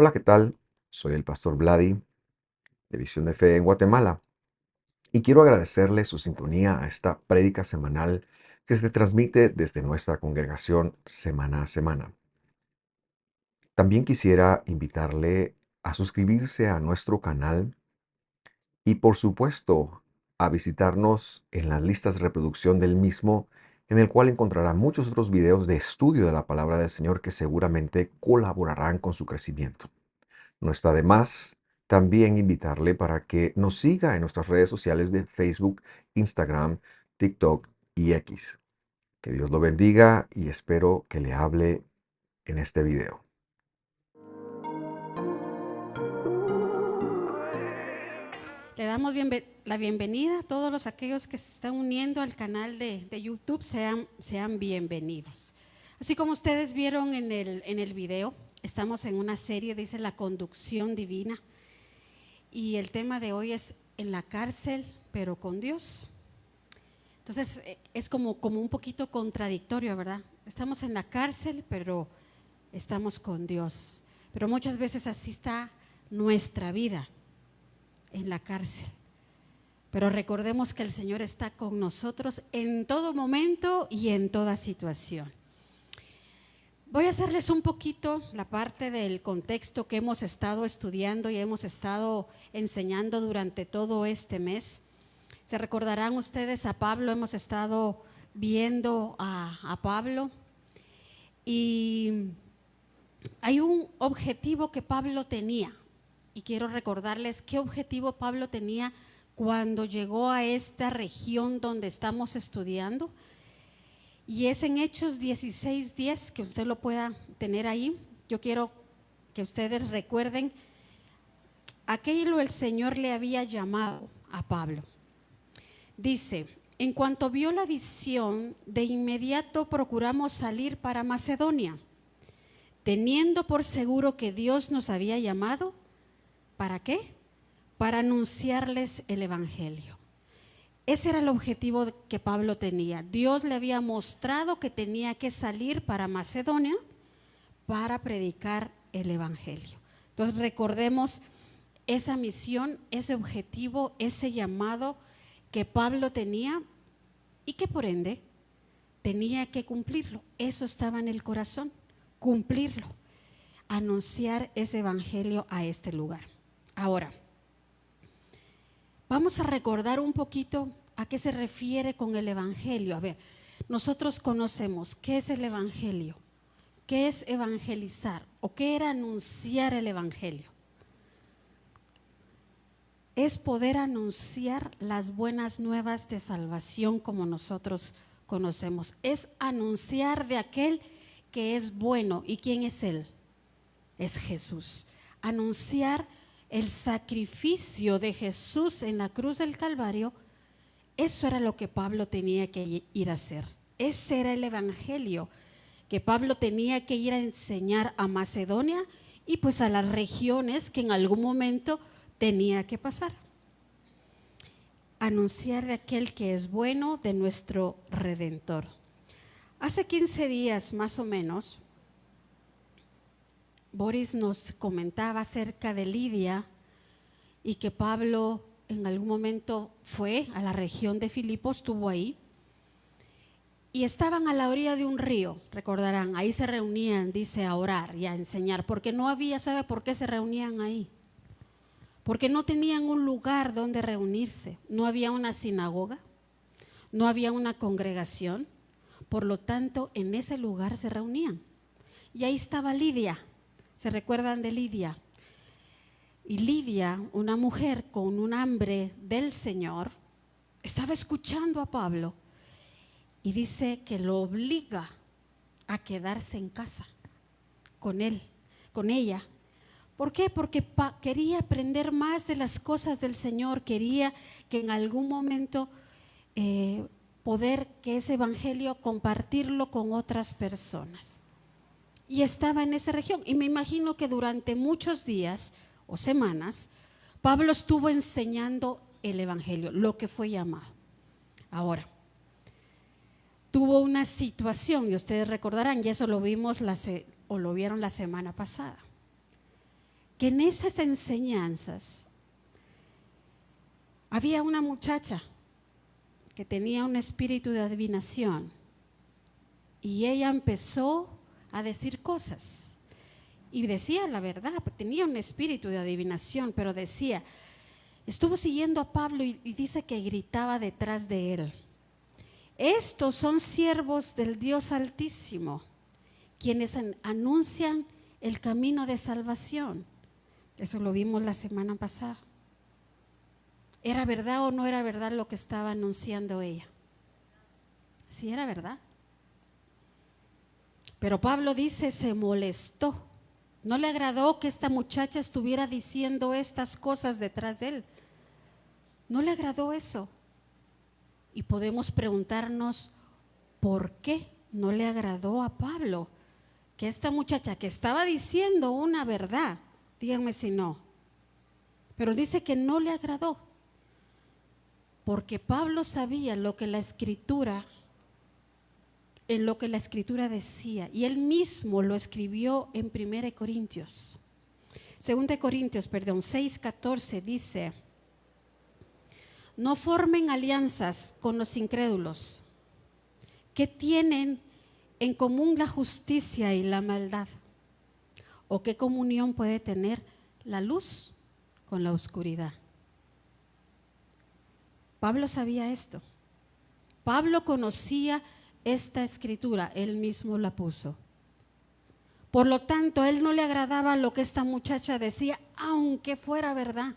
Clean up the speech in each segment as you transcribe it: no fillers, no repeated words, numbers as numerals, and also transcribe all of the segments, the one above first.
Hola, ¿qué tal? Soy el pastor Vladi de Visión de Fe en Guatemala y quiero agradecerle su sintonía a esta prédica semanal que se transmite desde nuestra congregación semana a semana. También quisiera invitarle a suscribirse a nuestro canal y por supuesto a visitarnos en las listas de reproducción del mismo, en el cual encontrará muchos otros videos de estudio de la palabra del Señor que seguramente colaborarán con su crecimiento. No está de más también invitarle para que nos siga en nuestras redes sociales de Facebook, Instagram, TikTok y X. Que Dios lo bendiga y espero que le hable en este video. Le damos la bienvenida a todos aquellos que se están uniendo al canal de YouTube, sean bienvenidos. Así como ustedes vieron en el video, estamos en una serie, dice la conducción divina, y el tema de hoy es en la cárcel, pero con Dios. Entonces es como un poquito contradictorio, ¿verdad? Estamos en la cárcel, pero estamos con Dios. Pero muchas veces así está nuestra vida, en la cárcel. Pero recordemos que el Señor está con nosotros en todo momento y en toda situación. Voy a hacerles un poquito la parte del contexto que hemos estado estudiando y hemos estado enseñando durante todo este mes. Se recordarán ustedes a Pablo, hemos estado viendo a Pablo y hay un objetivo que Pablo tenía y quiero recordarles qué objetivo Pablo tenía cuando llegó a esta región donde estamos estudiando, y es en Hechos 16:10, que usted lo pueda tener ahí. Yo quiero que ustedes recuerden aquello el Señor le había llamado a Pablo. Dice: en cuanto vio la visión, de inmediato procuramos salir para Macedonia, teniendo por seguro que Dios nos había llamado. ¿Para qué? Para anunciarles el evangelio. Ese era el objetivo que Pablo tenía. Dios le había mostrado que tenía que salir para Macedonia para predicar el evangelio. Entonces recordemos esa misión, ese objetivo, ese llamado que Pablo tenía y que por ende tenía que cumplirlo. Eso estaba en el corazón, cumplirlo, anunciar ese evangelio a este lugar. Ahora, vamos a recordar un poquito a qué se refiere con el evangelio. A ver, nosotros conocemos qué es el evangelio, qué es evangelizar o qué era anunciar el evangelio. Es poder anunciar las buenas nuevas de salvación como nosotros conocemos. Es anunciar de aquel que es bueno. ¿Y quién es él? Es Jesús. Anunciar el sacrificio de Jesús en la cruz del Calvario. Eso era lo que Pablo tenía que ir a hacer. Ese era el evangelio que Pablo tenía que ir a enseñar a Macedonia y pues a las regiones que en algún momento tenía que pasar. Anunciar de aquel que es bueno, de nuestro Redentor. Hace 15 días más o menos, Boris nos comentaba acerca de Lidia y que Pablo en algún momento fue a la región de Filipos, estuvo ahí, y estaban a la orilla de un río, recordarán, ahí se reunían, dice, a orar y a enseñar, porque no había, ¿sabe por qué se reunían ahí? Porque no tenían un lugar donde reunirse, no había una sinagoga, no había una congregación, por lo tanto en ese lugar se reunían. Y ahí estaba Lidia, ¿se recuerdan de Lidia? Y Lidia, una mujer con un hambre del Señor, estaba escuchando a Pablo y dice que lo obliga a quedarse en casa con él, con ella. ¿Por qué? Porque quería aprender más de las cosas del Señor, quería que en algún momento poder que ese evangelio compartirlo con otras personas. Y estaba en esa región. Y me imagino que durante muchos días o semanas, Pablo estuvo enseñando el evangelio, lo que fue llamado. Ahora, tuvo una situación, y ustedes recordarán, y eso lo vimos lo vieron la semana pasada. que en esas enseñanzas había una muchacha que tenía un espíritu de adivinación y ella empezó a decir cosas y decía la verdad, tenía un espíritu de adivinación, pero decía, estuvo siguiendo a Pablo y dice que gritaba detrás de él: estos son siervos del Dios Altísimo, quienes anuncian el camino de salvación. Eso lo vimos la semana pasada. ¿Era verdad o no era verdad lo que estaba anunciando ella? Sí, era verdad. Pero Pablo dice, se molestó. No le agradó que esta muchacha estuviera diciendo estas cosas detrás de él. No le agradó eso. Y podemos preguntarnos, ¿por qué no le agradó a Pablo que esta muchacha que estaba diciendo una verdad, díganme si no, pero dice que no le agradó? Porque Pablo sabía lo que la Escritura, en lo que la Escritura decía, y él mismo lo escribió en 2 Corintios 6:14 dice: no formen alianzas con los incrédulos, que tienen en común la justicia y la maldad, o qué comunión puede tener la luz con la oscuridad. Pablo sabía esto. Pablo conocía esta escritura, él mismo la puso. Por lo tanto, a él no le agradaba lo que esta muchacha decía, aunque fuera verdad.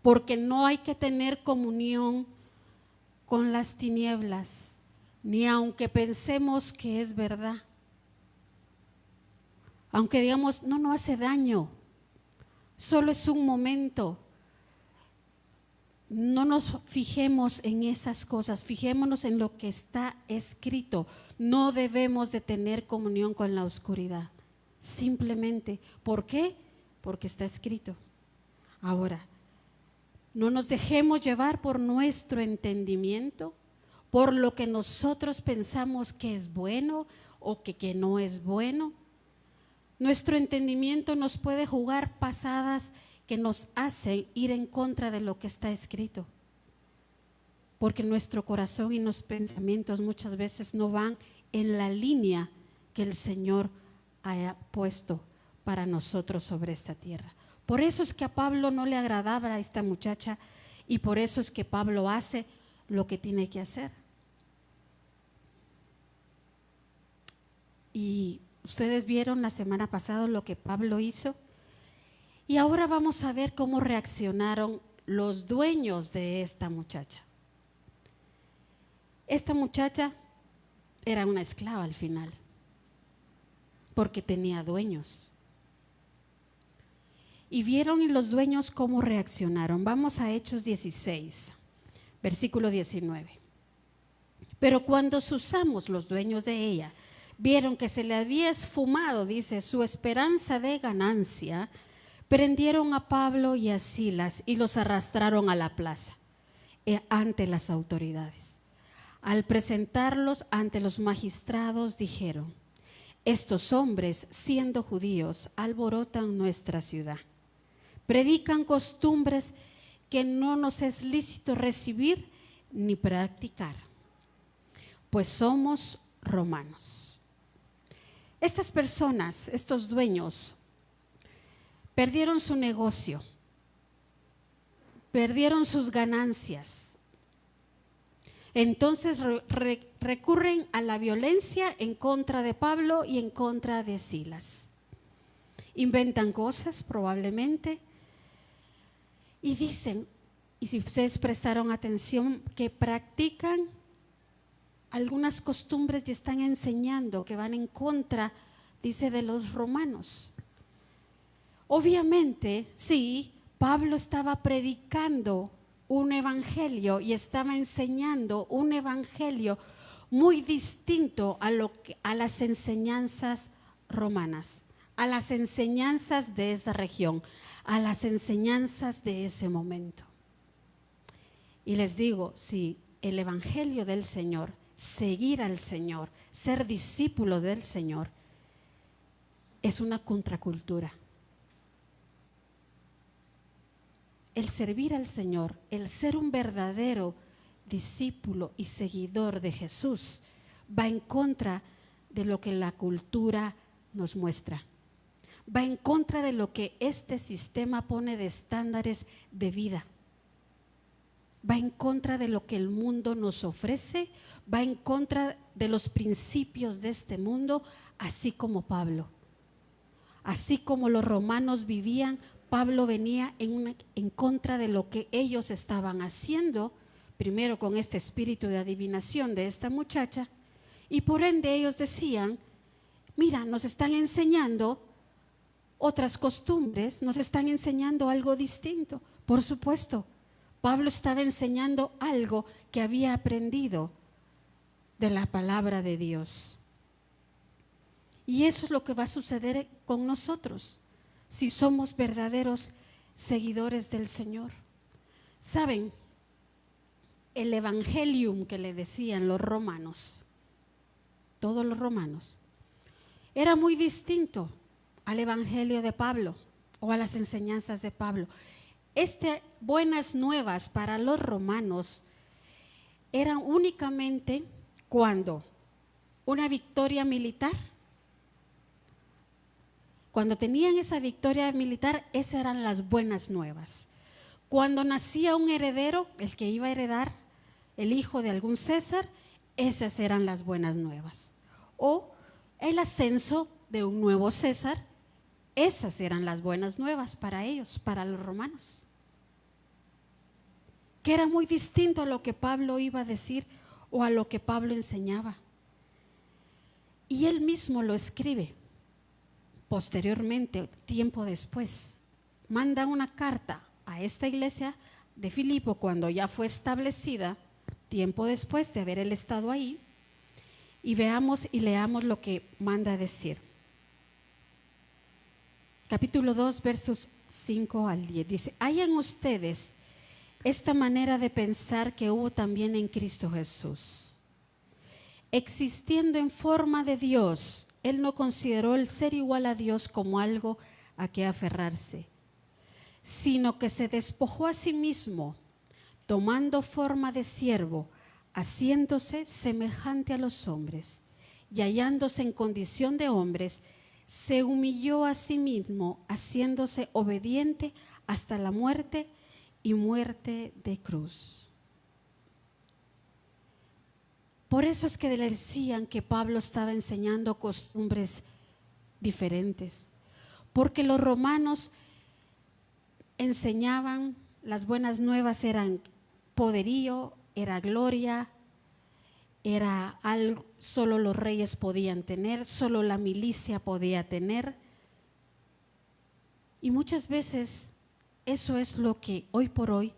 Porque no hay que tener comunión con las tinieblas, ni aunque pensemos que es verdad. Aunque digamos, no hace daño, solo es un momento. No nos fijemos en esas cosas, fijémonos en lo que está escrito. No debemos de tener comunión con la oscuridad, simplemente. ¿Por qué? Porque está escrito. Ahora, no nos dejemos llevar por nuestro entendimiento, por lo que nosotros pensamos que es bueno o que no es bueno. Nuestro entendimiento nos puede jugar pasadas que nos hacen ir en contra de lo que está escrito, porque nuestro corazón y nuestros pensamientos muchas veces no van en la línea que el Señor haya puesto para nosotros sobre esta tierra. Por eso es que a Pablo no le agradaba a esta muchacha y por eso es que Pablo hace lo que tiene que hacer. Y ustedes vieron la semana pasada lo que Pablo hizo. Y ahora vamos a ver cómo reaccionaron los dueños de esta muchacha. Esta muchacha era una esclava al final, porque tenía dueños. Y vieron los dueños cómo reaccionaron. Vamos a Hechos 16, versículo 19. Pero cuando sus amos, los dueños de ella, vieron que se le había esfumado, dice, su esperanza de ganancia, prendieron a Pablo y a Silas y los arrastraron a la plaza ante las autoridades. Al presentarlos ante los magistrados dijeron: estos hombres, siendo judíos, alborotan nuestra ciudad. Predican costumbres que no nos es lícito recibir ni practicar, pues somos romanos. Estas personas, estos dueños, perdieron su negocio, perdieron sus ganancias. Entonces recurren a la violencia en contra de Pablo y en contra de Silas. Inventan cosas probablemente y dicen, y si ustedes prestaron atención, que practican algunas costumbres y están enseñando que van en contra, dice, de los romanos. Obviamente, sí, Pablo estaba predicando un evangelio y estaba enseñando un evangelio muy distinto a las enseñanzas romanas, a las enseñanzas de esa región, a las enseñanzas de ese momento. Y les digo, si el evangelio del Señor, seguir al Señor, ser discípulo del Señor, es una contracultura. el servir al Señor, el ser un verdadero discípulo y seguidor de Jesús, va en contra de lo que la cultura nos muestra. Va en contra de lo que este sistema pone de estándares de vida. Va en contra de lo que el mundo nos ofrece, va en contra de los principios de este mundo, así como Pablo. Así como los romanos vivían, Pablo venía en contra de lo que ellos estaban haciendo, primero con este espíritu de adivinación de esta muchacha, y por ende ellos decían, mira, nos están enseñando otras costumbres, nos están enseñando algo distinto. Por supuesto, Pablo estaba enseñando algo que había aprendido de la palabra de Dios. Y eso es lo que va a suceder con nosotros, si somos verdaderos seguidores del Señor. ¿Saben? El evangelium que le decían los romanos, todos los romanos, era muy distinto al evangelio de Pablo o a las enseñanzas de Pablo. Buenas nuevas para los romanos eran únicamente cuando una victoria militar, cuando tenían esa victoria militar, esas eran las buenas nuevas. Cuando nacía un heredero, el que iba a heredar, el hijo de algún César, esas eran las buenas nuevas. O el ascenso de un nuevo César, esas eran las buenas nuevas para ellos, para los romanos. Que era muy distinto a lo que Pablo iba a decir o a lo que Pablo enseñaba. Y él mismo lo escribe. Posteriormente, tiempo después, manda una carta a esta iglesia de Filipo cuando ya fue establecida, tiempo después de haber él estado ahí, y veamos y leamos lo que manda a decir. Capítulo 2, versos 5 al 10, dice, hay en ustedes esta manera de pensar que hubo también en Cristo Jesús. Existiendo en forma de Dios, Él no consideró el ser igual a Dios como algo a que aferrarse, sino que se despojó a sí mismo, tomando forma de siervo, haciéndose semejante a los hombres, y hallándose en condición de hombres, se humilló a sí mismo, haciéndose obediente hasta la muerte y muerte de cruz. Por eso es que le decían que Pablo estaba enseñando costumbres diferentes, porque los romanos enseñaban, las buenas nuevas eran poderío, era gloria, era algo solo los reyes podían tener, solo la milicia podía tener. Y muchas veces eso es lo que hoy por hoy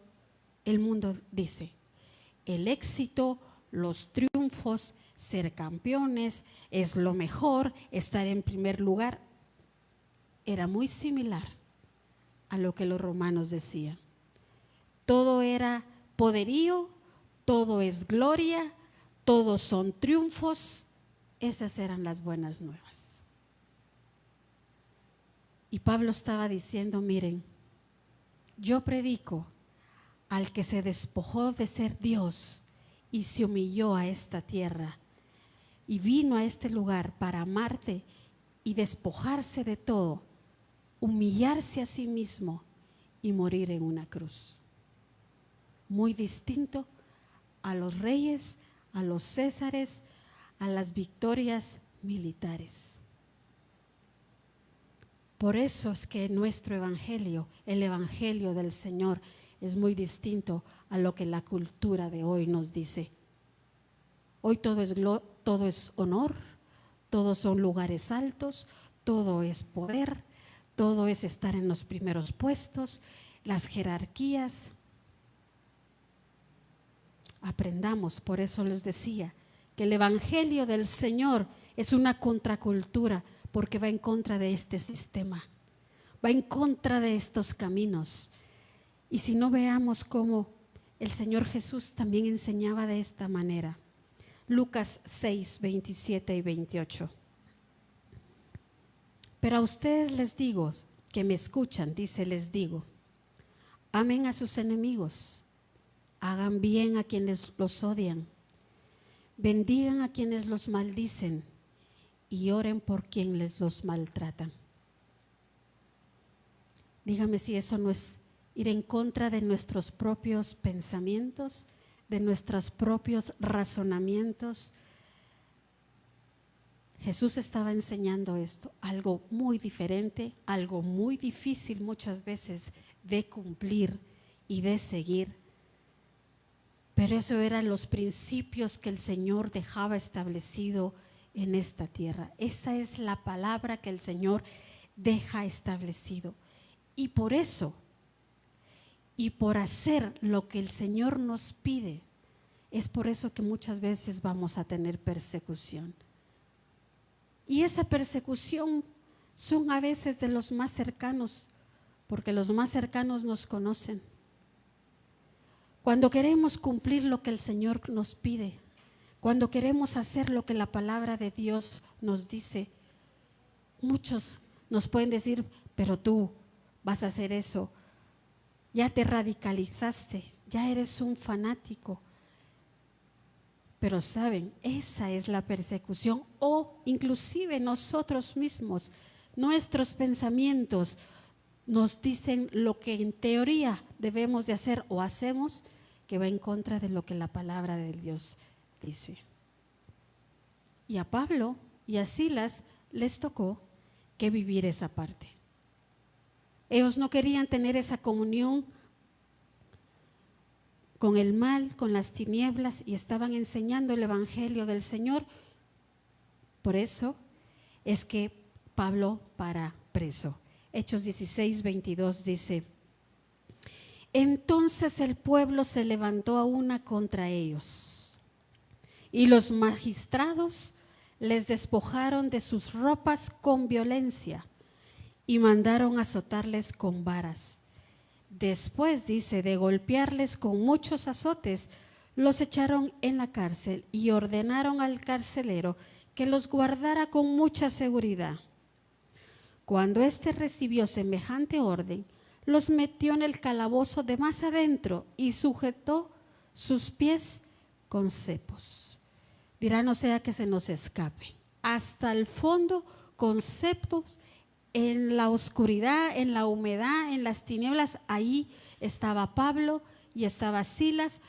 el mundo dice. El éxito, los triunfos, ser campeones, es lo mejor, estar en primer lugar. Era muy similar a lo que los romanos decían. Todo era poderío, todo es gloria, todos son triunfos. Esas eran las buenas nuevas. Y Pablo estaba diciendo, miren, yo predico al que se despojó de ser Dios y se humilló a esta tierra y vino a este lugar para amarte y despojarse de todo, humillarse a sí mismo y morir en una cruz. Muy distinto a los reyes, a los césares, a las victorias militares. Por eso es que nuestro evangelio, el evangelio del Señor, es muy distinto a lo que la cultura de hoy nos dice. Hoy todo es honor, todos son lugares altos, todo es poder, todo es estar en los primeros puestos, las jerarquías. Aprendamos, por eso les decía, que el evangelio del Señor es una contracultura, porque va en contra de este sistema, va en contra de estos caminos. Y si no, veamos cómo el Señor Jesús también enseñaba de esta manera. Lucas 6, 27 y 28. Pero a ustedes les digo, que me escuchan, dice, les digo, Amen a sus enemigos, hagan bien a quienes los odian, bendigan a quienes los maldicen y oren por quienes los maltratan. Dígame si eso no es ir en contra de nuestros propios pensamientos, de nuestros propios razonamientos. Jesús estaba enseñando esto, algo muy diferente, algo muy difícil muchas veces de cumplir y de seguir. Pero eso eran los principios que el Señor dejaba establecido en esta tierra. Esa es la palabra que el Señor deja establecido. Y por eso, y por hacer lo que el Señor nos pide, es por eso que muchas veces vamos a tener persecución. Y esa persecución son a veces de los más cercanos, porque los más cercanos nos conocen. Cuando queremos cumplir lo que el Señor nos pide, cuando queremos hacer lo que la palabra de Dios nos dice, muchos nos pueden decir, pero tú vas a hacer eso, ya te radicalizaste, ya eres un fanático. Pero saben, esa es la persecución, o inclusive nosotros mismos, nuestros pensamientos nos dicen lo que en teoría debemos de hacer o hacemos, que va en contra de lo que la palabra de Dios dice. Y a Pablo y a Silas les tocó que vivir esa parte. Ellos no querían tener esa comunión con el mal, con las tinieblas, y estaban enseñando el evangelio del Señor. Por eso es que Pablo para preso. Hechos 16:22 dice: entonces el pueblo se levantó a una contra ellos, y los magistrados les despojaron de sus ropas con violencia y mandaron azotarles con varas. Después, dice, de golpearles con muchos azotes, los echaron en la cárcel y ordenaron al carcelero que los guardara con mucha seguridad. Cuando éste recibió semejante orden, los metió en el calabozo de más adentro y sujetó sus pies con cepos. Dirá, no sea que se nos escape. Hasta el fondo con cepos. En la oscuridad, en la humedad, en las tinieblas, ahí estaba Pablo y estaba Silas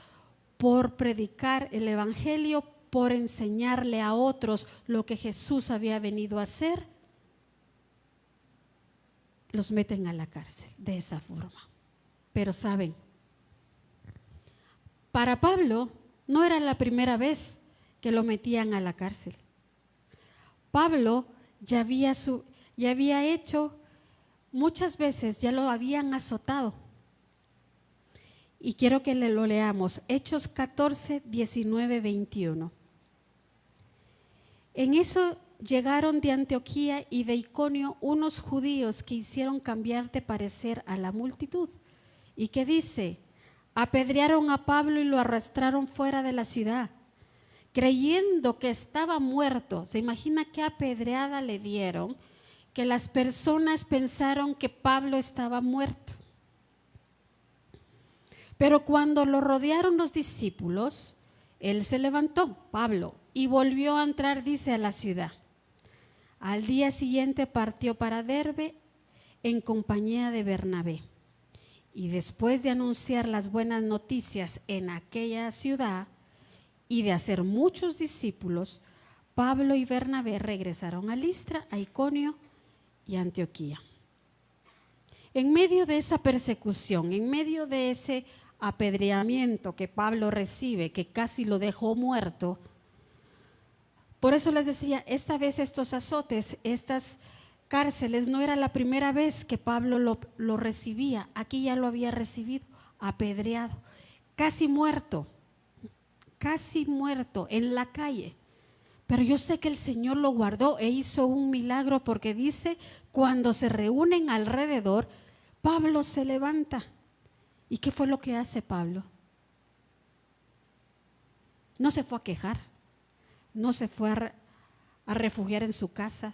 por predicar el evangelio, por enseñarle a otros lo que Jesús había venido a hacer. Los meten a la cárcel de esa forma. Pero saben, para Pablo no era la primera vez que lo metían a la cárcel. Pablo ya había hecho muchas veces, ya lo habían azotado. Y quiero que lo leamos, Hechos 14, 19, 21. En eso llegaron de Antioquía y de Iconio unos judíos que hicieron cambiar de parecer a la multitud. Y que dice, apedrearon a Pablo y lo arrastraron fuera de la ciudad, creyendo que estaba muerto. ¿Se imagina qué apedreada le dieron? Que las personas pensaron que Pablo estaba muerto. Pero cuando lo rodearon los discípulos, él se levantó, Pablo, y volvió a entrar, dice, a la ciudad. Al día siguiente partió para Derbe en compañía de Bernabé. Y después de anunciar las buenas noticias en aquella ciudad y de hacer muchos discípulos, Pablo y Bernabé regresaron a Listra, a Iconio y Antioquía. En medio de esa persecución, en medio de ese apedreamiento que Pablo recibe, que casi lo dejó muerto, por eso les decía, esta vez estos azotes, estas cárceles, no era la primera vez que Pablo lo recibía, aquí ya lo había recibido, apedreado, casi muerto en la calle. Pero yo sé que el Señor lo guardó e hizo un milagro, porque dice, cuando se reúnen alrededor, Pablo se levanta. ¿Y qué fue lo que hace Pablo? No se fue a quejar, no se fue a refugiar en su casa,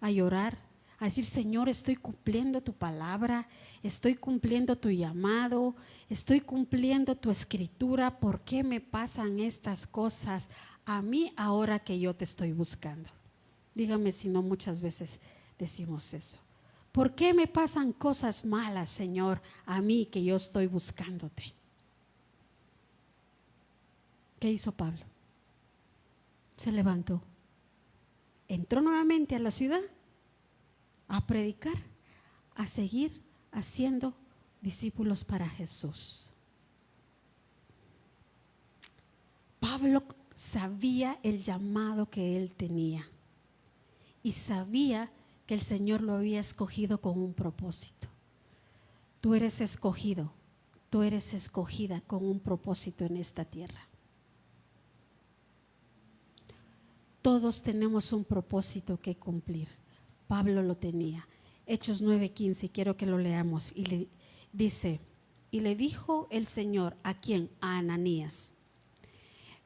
a llorar, a decir, Señor, estoy cumpliendo tu palabra, estoy cumpliendo tu llamado, estoy cumpliendo tu escritura. ¿Por qué me pasan estas cosas a mí ahora que yo te estoy buscando? Dígame si no muchas veces decimos eso. ¿Por qué me pasan cosas malas, Señor, a mí que yo estoy buscándote? ¿Qué hizo Pablo? Se levantó, entró nuevamente a la ciudad a predicar, a seguir haciendo discípulos para Jesús. Pablo sabía el llamado que él tenía y sabía que el Señor lo había escogido con un propósito. Tú eres escogido, tú eres escogida con un propósito en esta tierra. Todos tenemos un propósito que cumplir. Pablo lo tenía. Hechos 9:15, quiero que lo leamos. Y le dice, y le dijo el Señor, ¿a quién? A Ananías.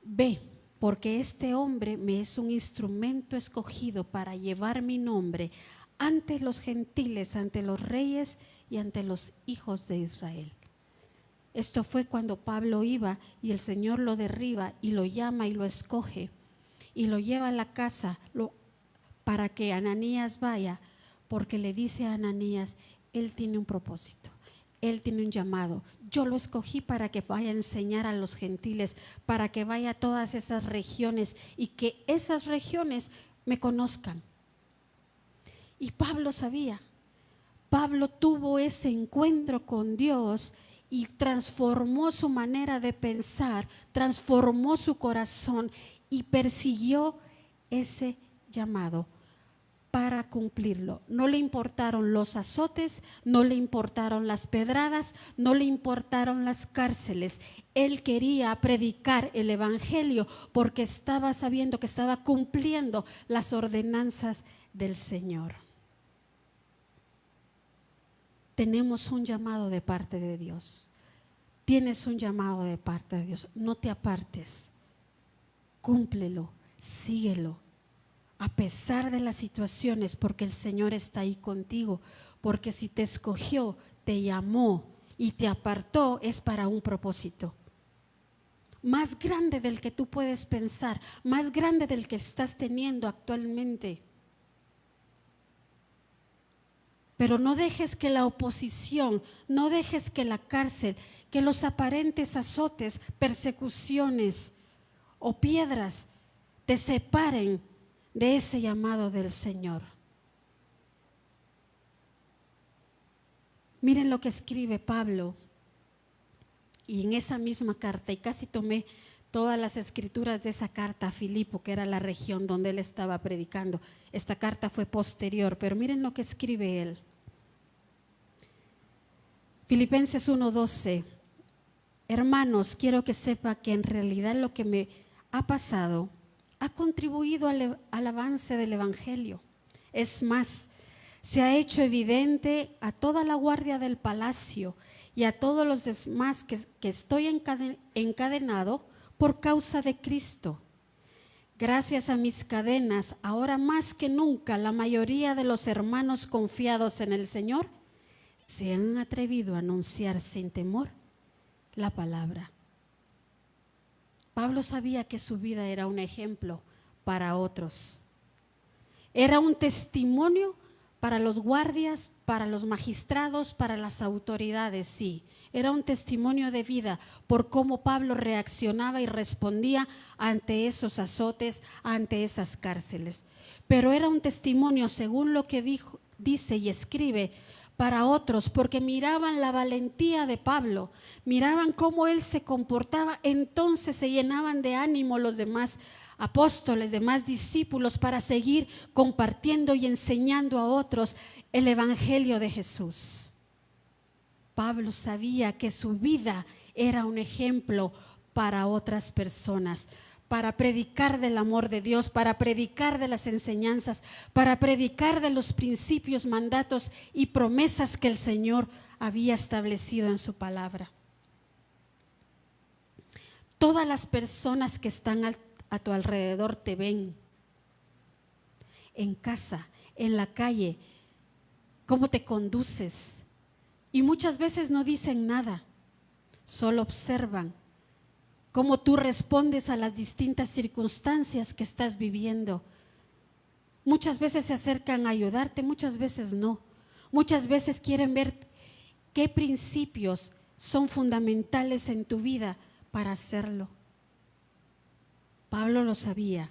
Ve, porque este hombre me es un instrumento escogido para llevar mi nombre ante los gentiles, ante los reyes y ante los hijos de Israel. Esto fue cuando Pablo iba y el Señor lo derriba y lo llama y lo escoge y lo lleva a la casa para que Ananías vaya, porque le dice a Ananías, él tiene un propósito, él tiene un llamado. Yo lo escogí para que vaya a enseñar a los gentiles, para que vaya a todas esas regiones y que esas regiones me conozcan. Y Pablo sabía, Pablo tuvo ese encuentro con Dios y transformó su manera de pensar, transformó su corazón y persiguió ese llamado para cumplirlo. No le importaron los azotes, no le importaron las pedradas, no le importaron las cárceles. Él quería predicar el evangelio porque estaba sabiendo que estaba cumpliendo las ordenanzas del Señor. Tenemos un llamado de parte de Dios. Tienes un llamado de parte de Dios. No te apartes. Cúmplelo, síguelo. A pesar de las situaciones, porque el Señor está ahí contigo. Porque si te escogió, te llamó y te apartó, es para un propósito. Más grande del que tú puedes pensar, más grande del que estás teniendo actualmente. Pero no dejes que la oposición, no dejes que la cárcel, que los aparentes azotes, persecuciones o piedras te separen de ese llamado del Señor. Miren lo que escribe Pablo, y en esa misma carta, y casi tomé todas las escrituras de esa carta a Filipo, que era la región donde él estaba predicando. Esta carta fue posterior, pero miren lo que escribe él. Filipenses 1:12. Hermanos, quiero que sepa que en realidad lo que me ha pasado ha contribuido al avance del Evangelio. Es más, se ha hecho evidente a toda la guardia del palacio y a todos los demás que estoy encadenado por causa de Cristo. Gracias a mis cadenas, ahora más que nunca, la mayoría de los hermanos confiados en el Señor se han atrevido a anunciar sin temor la palabra. Pablo sabía que su vida era un ejemplo para otros. Era un testimonio para los guardias, para los magistrados, para las autoridades, sí. Era un testimonio de vida por cómo Pablo reaccionaba y respondía ante esos azotes, ante esas cárceles. Pero era un testimonio, según lo que dice y escribe, para otros, porque miraban la valentía de Pablo, miraban cómo él se comportaba, entonces se llenaban de ánimo los demás apóstoles, demás discípulos, para seguir compartiendo y enseñando a otros el evangelio de Jesús. Pablo sabía que su vida era un ejemplo para otras personas, para predicar del amor de Dios, para predicar de las enseñanzas, para predicar de los principios, mandatos y promesas que el Señor había establecido en su palabra. Todas las personas que están a tu alrededor te ven, en casa, en la calle, cómo te conduces. Y muchas veces no dicen nada, solo observan cómo tú respondes a las distintas circunstancias que estás viviendo. Muchas veces se acercan a ayudarte, muchas veces no. Muchas veces quieren ver qué principios son fundamentales en tu vida para hacerlo. Pablo lo sabía.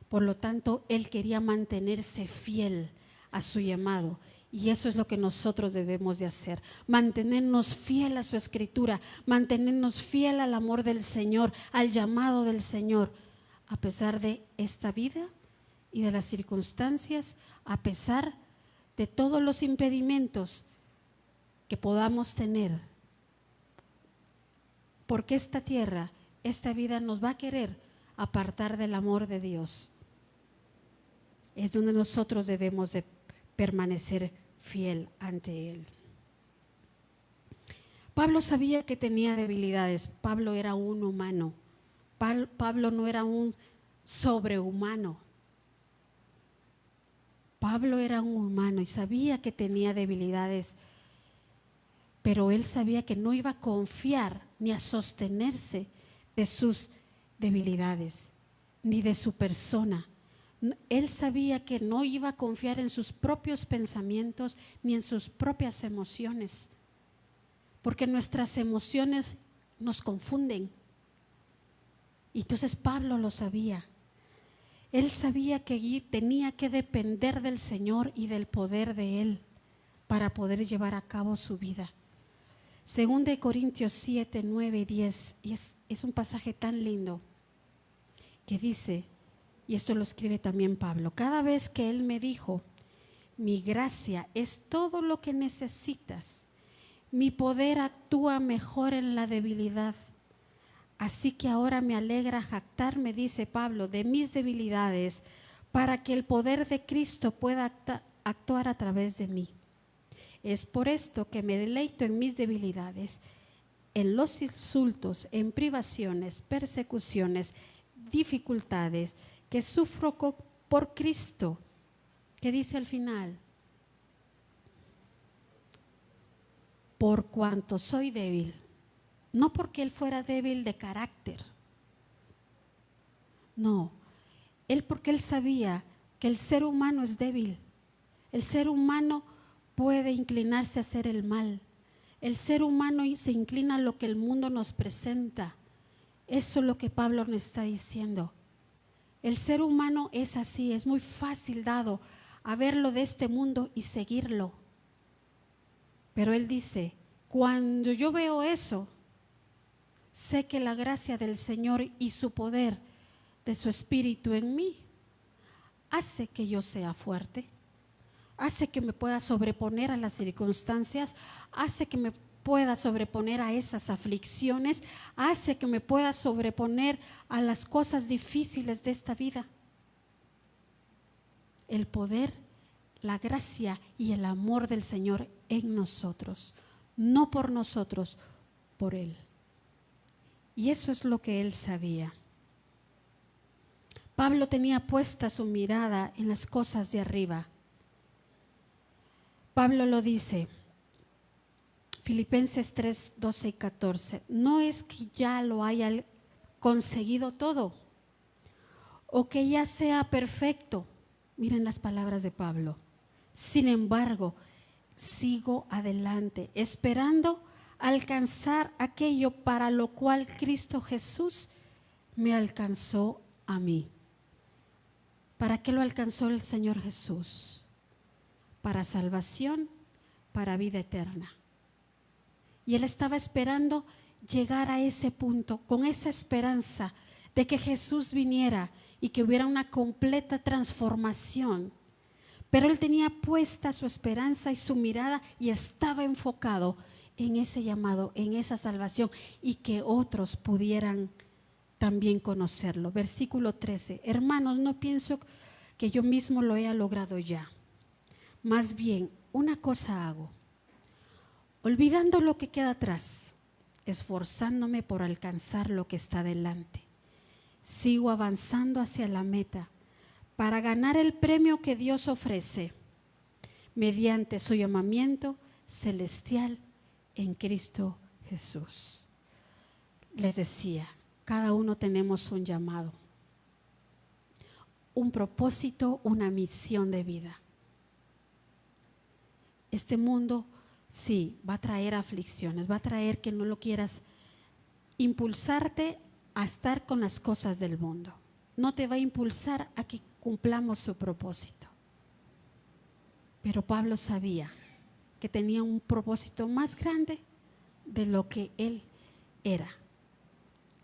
Por lo tanto, él quería mantenerse fiel a su llamado. Y eso es lo que nosotros debemos de hacer, mantenernos fiel a su escritura, mantenernos fiel al amor del Señor, al llamado del Señor, a pesar de esta vida y de las circunstancias, a pesar de todos los impedimentos que podamos tener, porque esta tierra, esta vida nos va a querer apartar del amor de Dios. Es donde nosotros debemos de permanecer fiel ante Él. Pablo sabía que tenía debilidades. Pablo era un humano. Pablo no era un sobrehumano. Pablo era un humano y sabía que tenía debilidades, pero él sabía que no iba a confiar ni a sostenerse de sus debilidades, ni de su persona. Él sabía que no iba a confiar en sus propios pensamientos ni en sus propias emociones, porque nuestras emociones nos confunden. Y entonces Pablo lo sabía. Él sabía que tenía que depender del Señor y del poder de Él para poder llevar a cabo su vida. Según de Corintios 7, 9 y 10, y es un pasaje tan lindo que dice, y esto lo escribe también Pablo, cada vez que él me dijo, mi gracia es todo lo que necesitas, mi poder actúa mejor en la debilidad. Así que ahora me alegra jactarme, dice Pablo, de mis debilidades, para que el poder de Cristo pueda actuar a través de mí. Es por esto que me deleito en mis debilidades, en los insultos, en privaciones, persecuciones, dificultades que sufro por Cristo. ¿Qué dice al final? Por cuanto soy débil. No porque él fuera débil de carácter. No, porque él sabía que el ser humano es débil. El ser humano puede inclinarse a hacer el mal. El ser humano se inclina a lo que el mundo nos presenta. Eso es lo que Pablo nos está diciendo. El ser humano es así, es muy fácil dado a verlo de este mundo y seguirlo. Pero él dice, cuando yo veo eso, sé que la gracia del Señor y su poder de su Espíritu en mí hace que yo sea fuerte, hace que me pueda sobreponer a las circunstancias, hace que me pueda sobreponer a esas aflicciones, hace que me pueda sobreponer a las cosas difíciles de esta vida. El poder, la gracia y el amor del Señor en nosotros, no por nosotros, por Él. Y eso es lo que él sabía. Pablo tenía puesta su mirada en las cosas de arriba. Pablo lo dice, Filipenses 3, 12 y 14, no es que ya lo haya conseguido todo o que ya sea perfecto. Miren las palabras de Pablo. Sin embargo, sigo adelante, esperando alcanzar aquello para lo cual Cristo Jesús me alcanzó a mí. ¿Para qué lo alcanzó el Señor Jesús? Para salvación, para vida eterna. Y él estaba esperando llegar a ese punto, con esa esperanza de que Jesús viniera y que hubiera una completa transformación. Pero él tenía puesta su esperanza y su mirada y estaba enfocado en ese llamado, en esa salvación y que otros pudieran también conocerlo. Versículo 13, hermanos, no pienso que yo mismo lo haya logrado ya. Más bien, una cosa hago, olvidando lo que queda atrás, esforzándome por alcanzar lo que está delante. Sigo avanzando hacia la meta para ganar el premio que Dios ofrece. mediante su llamamiento celestial en Cristo Jesús. Les decía, cada uno tenemos un llamado, un propósito, una misión de vida. Este mundo sí va a traer aflicciones, va a traer que no lo quieras impulsarte a estar con las cosas del mundo. No te va a impulsar a que cumplamos su propósito. Pero Pablo sabía que tenía un propósito más grande de lo que él era,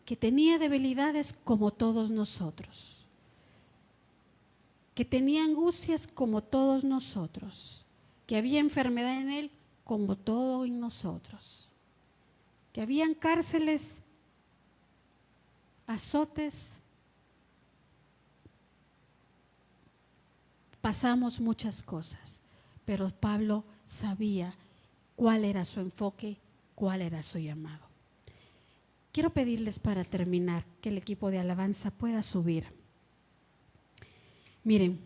que tenía debilidades como todos nosotros, que tenía angustias como todos nosotros, que había enfermedad en él como todo en nosotros, que habían cárceles, azotes, pasamos muchas cosas, pero Pablo sabía cuál era su enfoque, cuál era su llamado. Quiero pedirles para terminar que el equipo de alabanza pueda subir. Miren,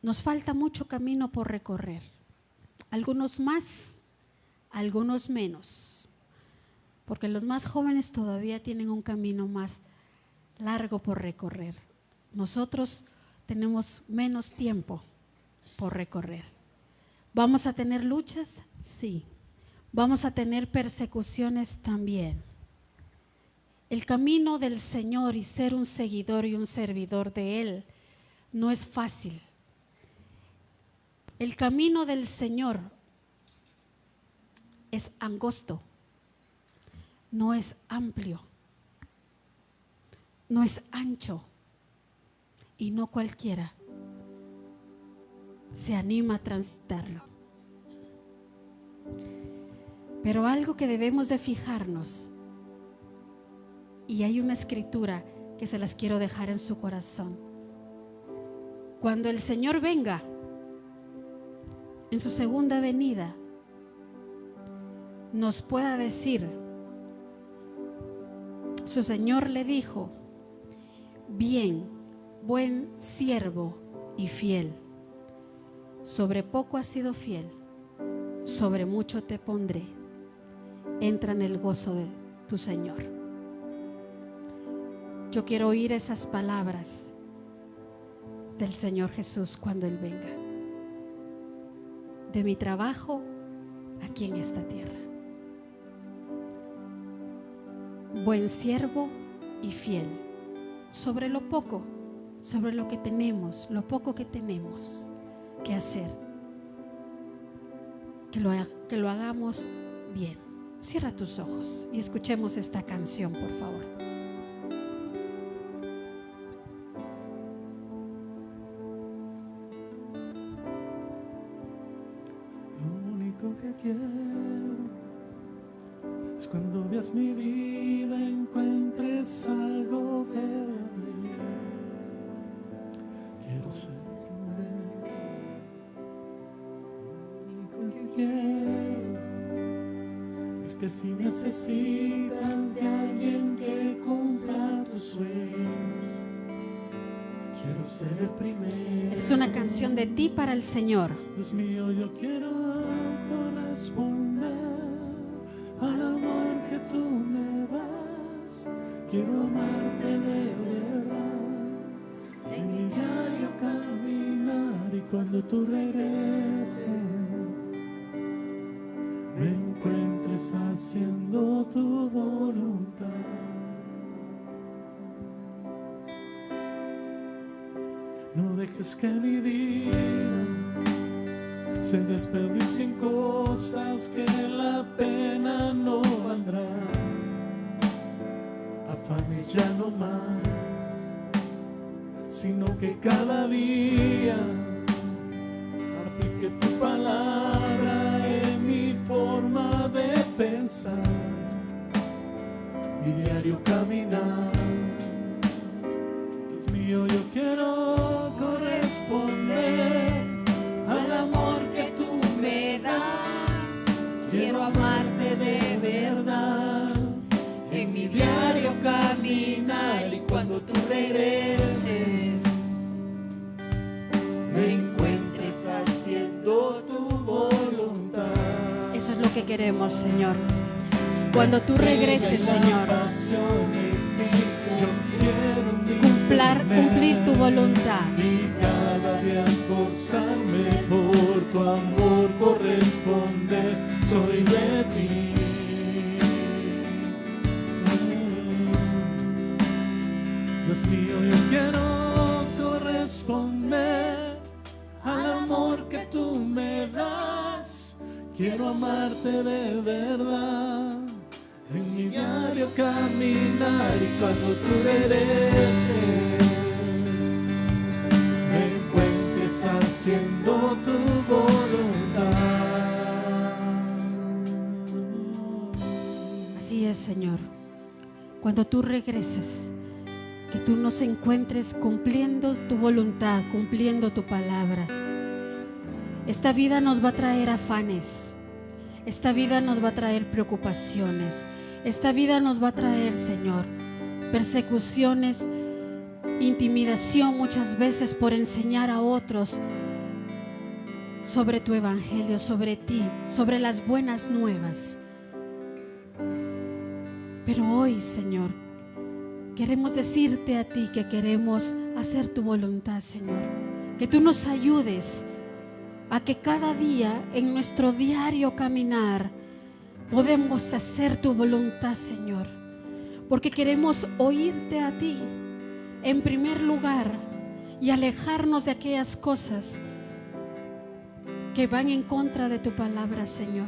nos falta mucho camino por recorrer, algunos más, algunos menos, porque los más jóvenes todavía tienen un camino más largo por recorrer. Nosotros tenemos menos tiempo por recorrer. ¿Vamos a tener luchas? Sí. ¿Vamos a tener persecuciones? También. El camino del Señor y ser un seguidor y un servidor de Él no es fácil. El camino del Señor es angosto, no es amplio, no es ancho, y no cualquiera se anima a transitarlo. Pero algo que debemos de fijarnos, y hay una escritura que se las quiero dejar en su corazón. Cuando el Señor venga en su segunda venida, nos pueda decir, su Señor le dijo: bien, buen siervo y fiel, sobre poco has sido fiel, sobre mucho te pondré, entra en el gozo de tu Señor. Yo quiero oír esas palabras del Señor Jesús cuando Él venga, de mi trabajo aquí en esta tierra. Buen siervo y fiel, sobre lo poco, sobre lo que tenemos, lo poco que tenemos que hacer, que lo hagamos bien. Cierra tus ojos y escuchemos esta canción, por favor. Lo único que quiero es cuando veas mi vida encuentres algo verdadero. Quiero ser lo único que quiero es que si necesitas de alguien que cumpla tus sueños, quiero ser el primero. Es una canción de ti para el Señor. Dios mío, yo quiero corresponder al amor que tú me das. Quiero amarte de verdad, en mi diario caminar, y cuando tú regreses me encuentres haciendo tu voluntad. No dejes que mi vida se desperdicien cosas que la pena no valdrá. Afanes ya no más, sino que cada día aplique tu palabra en mi forma de pensar, mi diario caminar. Dios mío, yo quiero corresponder al amor que tú me das. Quiero amarte de verdad, en mi diario caminar, y cuando tú regreses me encuentres haciendo lo que queremos, Señor. Cuando tú regreses, Señor, cumplir tu voluntad. Y cada día esforzarme por tu amor corresponder. Soy de ti. Dios mío, yo quiero corresponder al amor que tú me das. Quiero amarte de verdad. En mi diario caminar y cuando tú regreses me encuentres haciendo tu voluntad. Así es, Señor. Cuando tú regreses, que tú nos encuentres cumpliendo tu voluntad, cumpliendo tu palabra. Esta vida nos va a traer afanes. Esta vida nos va a traer preocupaciones. Esta vida nos va a traer, Señor, persecuciones, intimidación muchas veces por enseñar a otros sobre tu evangelio, sobre ti, sobre las buenas nuevas. Pero hoy, Señor, queremos decirte a ti que queremos hacer tu voluntad, Señor. Que tú nos ayudes a que cada día en nuestro diario caminar podemos hacer tu voluntad, Señor, porque queremos oírte a ti en primer lugar y alejarnos de aquellas cosas que van en contra de tu palabra, Señor.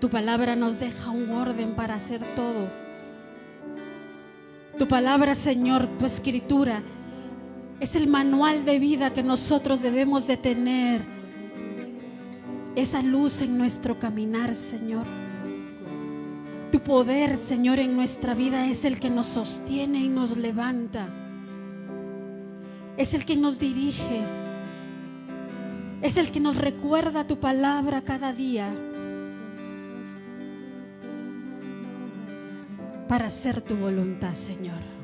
Tu palabra nos deja un orden para hacer todo. Tu palabra, Señor, tu escritura es el manual de vida que nosotros debemos de tener. Esa luz en nuestro caminar, Señor. Tu poder, Señor, en nuestra vida es el que nos sostiene y nos levanta. Es el que nos dirige. Es el que nos recuerda tu palabra cada día para hacer tu voluntad, Señor.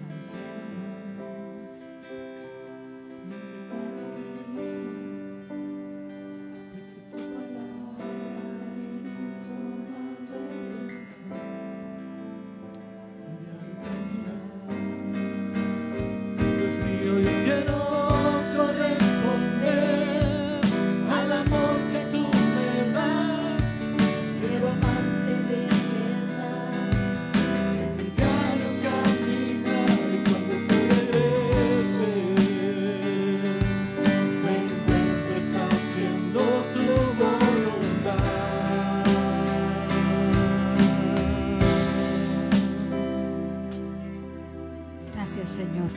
Gracias, Señor.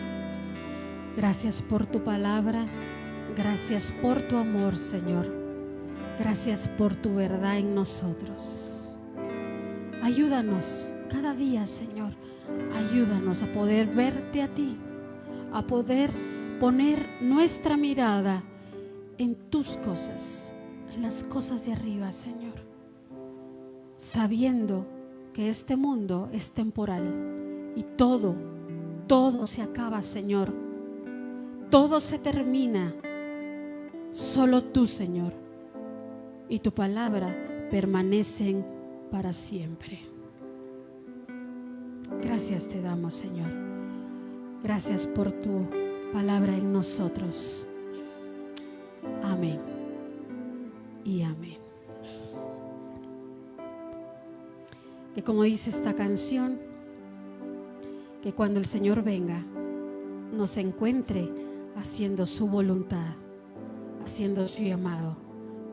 Gracias por tu palabra. Gracias por tu amor, Señor. Gracias por tu verdad en nosotros. Ayúdanos cada día, Señor. Ayúdanos a poder verte a ti, a poder poner nuestra mirada en tus cosas, en las cosas de arriba, Señor. Sabiendo que este mundo es temporal y todo se acaba, Señor. Todo se termina. Solo tú, Señor, y tu palabra permanecen para siempre. Gracias te damos, Señor. Gracias por tu palabra en nosotros. Amén y amén. Que como dice esta canción, que cuando el Señor venga, nos encuentre haciendo su voluntad, haciendo su llamado,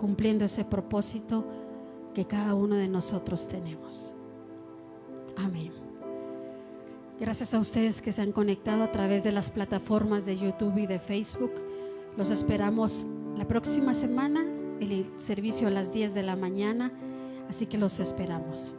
cumpliendo ese propósito que cada uno de nosotros tenemos. Amén. Gracias a ustedes que se han conectado a través de las plataformas de YouTube y de Facebook. Los esperamos la próxima semana, el servicio a las 10 de la mañana, así que los esperamos.